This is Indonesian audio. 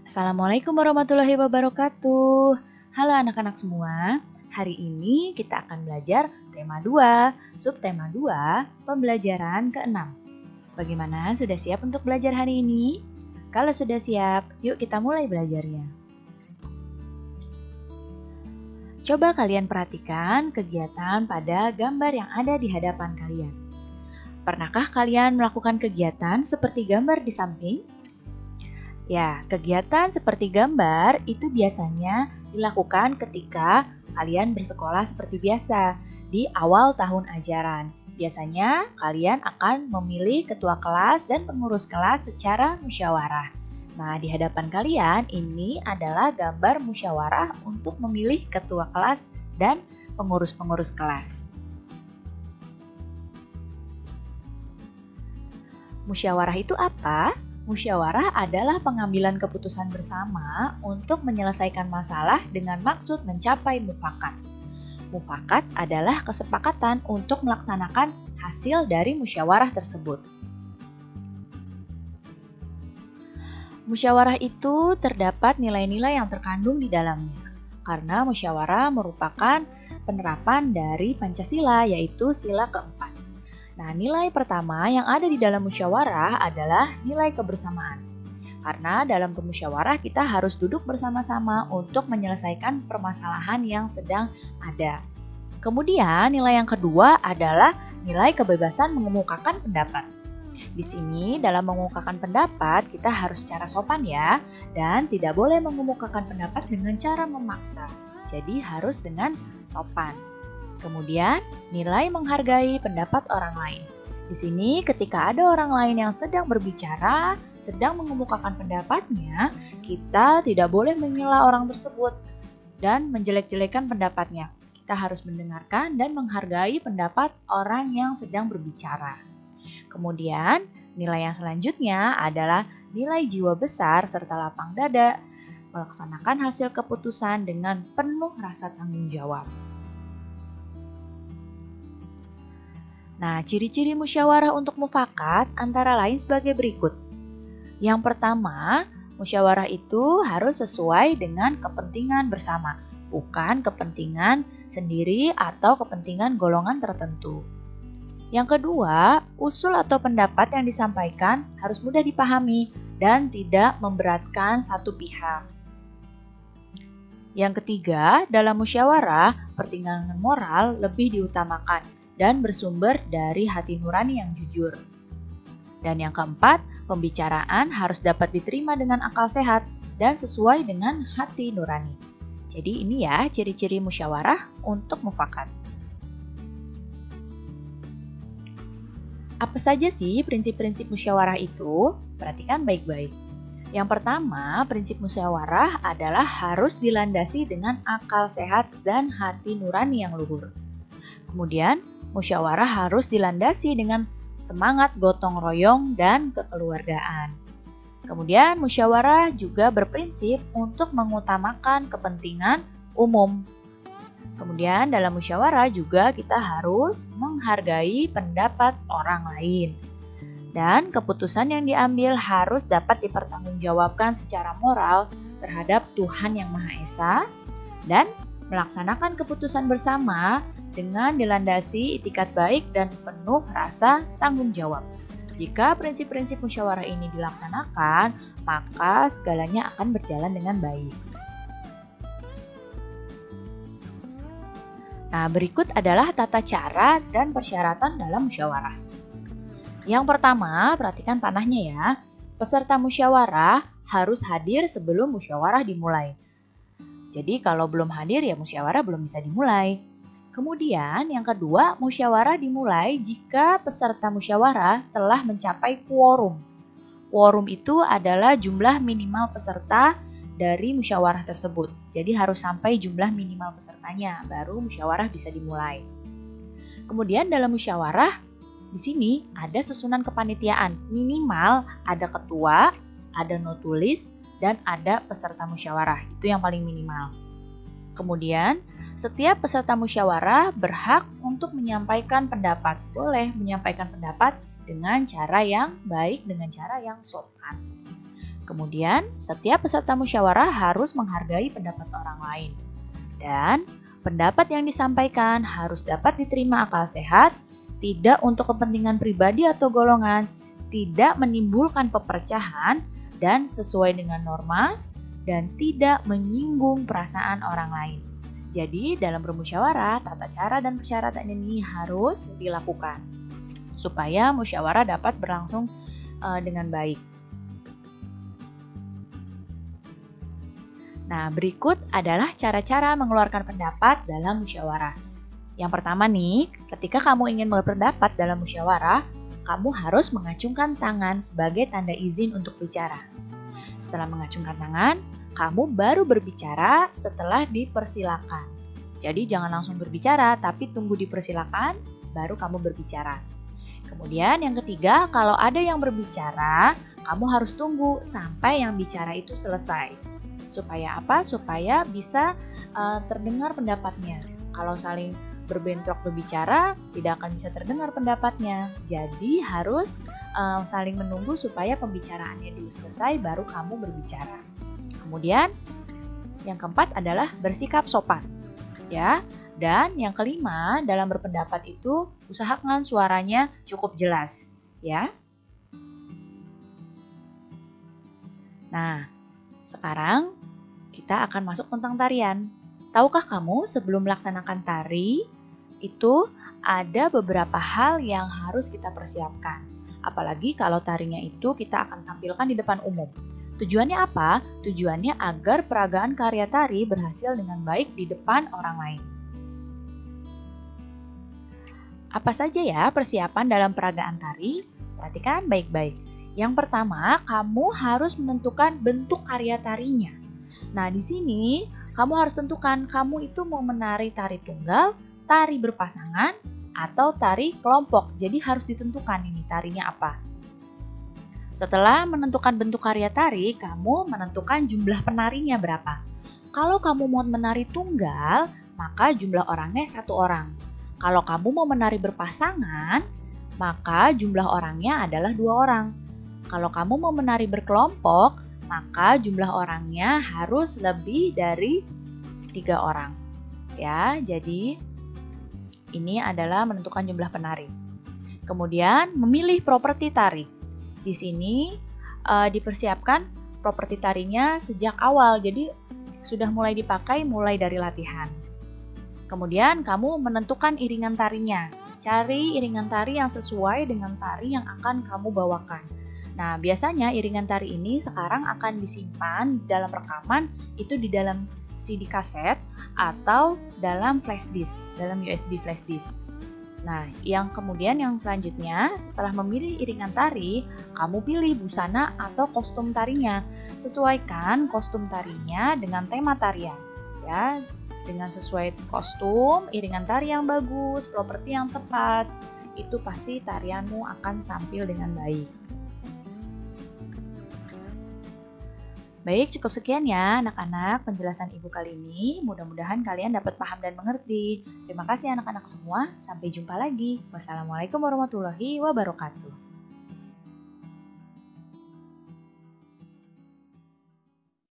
Assalamualaikum warahmatullahi wabarakatuh. Halo anak-anak semua. Hari ini kita akan belajar tema 2, subtema 2, pembelajaran ke-6. Bagaimana, sudah siap untuk belajar hari ini? Kalau sudah siap, yuk kita mulai belajarnya. Coba kalian perhatikan kegiatan pada gambar yang ada di hadapan kalian. Pernahkah kalian melakukan kegiatan seperti gambar di samping? Ya, kegiatan seperti gambar itu biasanya dilakukan ketika kalian bersekolah seperti biasa di awal tahun ajaran. Biasanya kalian akan memilih ketua kelas dan pengurus kelas secara musyawarah. Nah, di hadapan kalian ini adalah gambar musyawarah untuk memilih ketua kelas dan pengurus-pengurus kelas. Musyawarah itu apa? Musyawarah adalah pengambilan keputusan bersama untuk menyelesaikan masalah dengan maksud mencapai mufakat. Mufakat adalah kesepakatan untuk melaksanakan hasil dari musyawarah tersebut. Musyawarah itu terdapat nilai-nilai yang terkandung di dalamnya, karena musyawarah merupakan penerapan dari Pancasila, yaitu sila keempat. Nah, nilai pertama yang ada di dalam musyawarah adalah nilai kebersamaan. Karena dalam bermusyawarah kita harus duduk bersama-sama untuk menyelesaikan permasalahan yang sedang ada. Kemudian, nilai yang kedua adalah nilai kebebasan mengemukakan pendapat. Di sini, dalam mengemukakan pendapat, kita harus secara sopan ya, dan tidak boleh mengemukakan pendapat dengan cara memaksa. Jadi, harus dengan sopan. Kemudian, nilai menghargai pendapat orang lain. Di sini, ketika ada orang lain yang sedang berbicara, sedang mengemukakan pendapatnya, kita tidak boleh menyela orang tersebut dan menjelek-jelekan pendapatnya. Kita harus mendengarkan dan menghargai pendapat orang yang sedang berbicara. Kemudian, nilai yang selanjutnya adalah nilai jiwa besar serta lapang dada, melaksanakan hasil keputusan dengan penuh rasa tanggung jawab. Nah, ciri-ciri musyawarah untuk mufakat antara lain sebagai berikut. Yang pertama, musyawarah itu harus sesuai dengan kepentingan bersama, bukan kepentingan sendiri atau kepentingan golongan tertentu. Yang kedua, usul atau pendapat yang disampaikan harus mudah dipahami dan tidak memberatkan satu pihak. Yang ketiga, dalam musyawarah, pertimbangan moral lebih diutamakan dan bersumber dari hati nurani yang jujur. Dan yang keempat, pembicaraan harus dapat diterima dengan akal sehat dan sesuai dengan hati nurani. Jadi ini ya ciri-ciri musyawarah untuk mufakat. Apa saja sih prinsip-prinsip musyawarah itu? Perhatikan baik-baik. Yang pertama, prinsip musyawarah adalah harus dilandasi dengan akal sehat dan hati nurani yang luhur. Kemudian, musyawarah harus dilandasi dengan semangat gotong royong dan kekeluargaan. Kemudian, musyawarah juga berprinsip untuk mengutamakan kepentingan umum. Kemudian, dalam musyawarah juga kita harus menghargai pendapat orang lain. Dan keputusan yang diambil harus dapat dipertanggungjawabkan secara moral terhadap Tuhan Yang Maha Esa dan melaksanakan keputusan bersama dengan dilandasi itikat baik dan penuh rasa tanggung jawab. Jika prinsip-prinsip musyawarah ini dilaksanakan, maka segalanya akan berjalan dengan baik. Nah, berikut adalah tata cara dan persyaratan dalam musyawarah. Yang pertama, perhatikan panahnya ya. Peserta musyawarah harus hadir sebelum musyawarah dimulai. Jadi kalau belum hadir ya musyawarah belum bisa dimulai. Kemudian yang kedua, musyawarah dimulai jika peserta musyawarah telah mencapai quorum. Quorum itu adalah jumlah minimal peserta dari musyawarah tersebut. Jadi harus sampai jumlah minimal pesertanya, baru musyawarah bisa dimulai. Kemudian dalam musyawarah, di sini ada susunan kepanitiaan. Minimal ada ketua, ada notulis, dan ada peserta musyawarah. Itu yang paling minimal. Kemudian, setiap peserta musyawarah berhak untuk menyampaikan pendapat. Boleh menyampaikan pendapat dengan cara yang baik, dengan cara yang sopan. Kemudian, setiap peserta musyawarah harus menghargai pendapat orang lain. Dan pendapat yang disampaikan harus dapat diterima akal sehat, tidak untuk kepentingan pribadi atau golongan, tidak menimbulkan pepercahan, dan sesuai dengan norma, dan tidak menyinggung perasaan orang lain. Jadi, dalam bermusyawarah, tata cara dan persyaratan ini harus dilakukan supaya musyawarah dapat berlangsung dengan baik. Nah, berikut adalah cara-cara mengeluarkan pendapat dalam musyawarah. Yang pertama nih, ketika kamu ingin berpendapat dalam musyawarah, kamu harus mengacungkan tangan sebagai tanda izin untuk bicara. Setelah mengacungkan tangan, kamu baru berbicara setelah dipersilakan. Jadi jangan langsung berbicara, tapi tunggu dipersilakan, baru kamu berbicara. Kemudian yang ketiga, kalau ada yang berbicara, kamu harus tunggu sampai yang bicara itu selesai. Supaya apa? Supaya bisa terdengar pendapatnya. Kalau saling berbentrok berbicara, tidak akan bisa terdengar pendapatnya. Jadi harus saling menunggu supaya pembicaraannya dulu selesai, baru kamu berbicara. Kemudian yang keempat adalah bersikap sopan, ya. Dan yang kelima, dalam berpendapat itu usahakan suaranya cukup jelas, ya. Nah, sekarang kita akan masuk tentang tarian. Tahukah kamu sebelum melaksanakan tari itu ada beberapa hal yang harus kita persiapkan. Apalagi kalau tarinya itu kita akan tampilkan di depan umum. Tujuannya apa? Tujuannya agar peragaan karya tari berhasil dengan baik di depan orang lain. Apa saja ya persiapan dalam peragaan tari? Perhatikan baik-baik. Yang pertama, kamu harus menentukan bentuk karya tarinya. Nah, di sini kamu harus tentukan kamu itu mau menari tari tunggal, tari berpasangan, atau tari kelompok. Jadi harus ditentukan ini tarinya apa. Setelah menentukan bentuk karya tari, kamu menentukan jumlah penarinya berapa. Kalau kamu mau menari tunggal, maka jumlah orangnya 1 orang. Kalau kamu mau menari berpasangan, maka jumlah orangnya adalah 2 orang. Kalau kamu mau menari berkelompok, maka jumlah orangnya harus lebih dari 3 orang. Ya, jadi ini adalah menentukan jumlah penari. Kemudian memilih properti tari. Di sini dipersiapkan properti tarinya sejak awal, jadi sudah mulai dipakai mulai dari latihan. Kemudian kamu menentukan iringan tarinya. Cari iringan tari yang sesuai dengan tari yang akan kamu bawakan. Nah, biasanya iringan tari ini sekarang akan disimpan dalam rekaman itu di dalam CD kaset atau dalam flash disk, dalam USB flash disk. Nah, yang selanjutnya, setelah memilih iringan tari, kamu pilih busana atau kostum tarinya. Sesuaikan kostum tarinya dengan tema tarian. Ya, dengan sesuai kostum, iringan tari yang bagus, properti yang tepat, itu pasti tarianmu akan tampil dengan baik. Baik, cukup sekian ya anak-anak penjelasan Ibu kali ini. Mudah-mudahan kalian dapat paham dan mengerti. Terima kasih anak-anak semua. Sampai jumpa lagi. Wassalamualaikum warahmatullahi wabarakatuh.